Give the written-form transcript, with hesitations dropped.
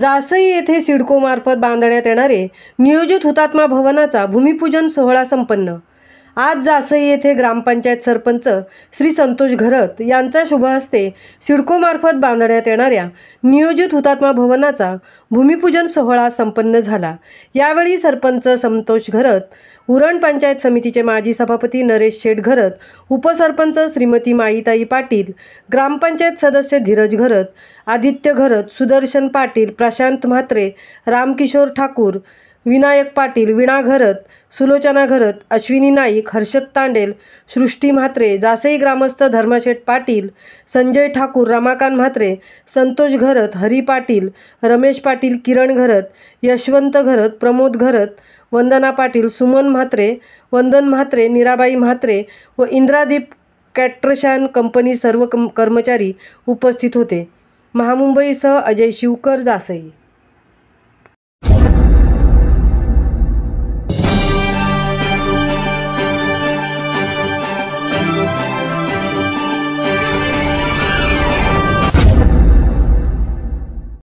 जासई येथे सिडकोमार्फत बांधण्यात येणारे नियोजित हुतात्मा भवनाचा भूमिपूजन सोहळा संपन्न। आज जासई येथे ग्रामपंचायत सरपंच श्री संतोष घरत यांच्या शुभ हस्ते सिडकोमार्फत बांधण्यात येणाऱ्या नियोजित हुतात्मा भवनाचा भूमिपूजन सोहळा संपन्न झाला। यावेळी सरपंच संतोष घरत, उरण पंचायत समितीचे माजी सभापती नरेश शेठ घरत, उपसरपंच श्रीमती माईताई पाटील, ग्रामपंचायत सदस्य धीरज घरत, आदित्य घरत, सुदर्शन पाटील, प्रशांत म्हात्रे, रामकिशोर ठाकूर, विनायक पाटील, वीणा घरत, सुलोचना घरत, अश्विनी नाईक, हर्षद तांडेल, सृष्टी म्हात्रे, जासई ग्रामस्थ धर्मशेठ पाटील, संजय ठाकूर, रमाकांत म्हात्रे, संतोष घरत, हरी पाटील, रमेश पाटील, किरण घरत, यशवंत घरत, प्रमोद घरत, वंदना पाटील, सुमन म्हात्रे, वंदन म्हात्रे, नीराबाई म्हात्रे व इंद्रादीप कॅट्रशान कंपनी सर्व कर्मचारी उपस्थित होते। महामुंबईसह अजय शिवकर, जासई।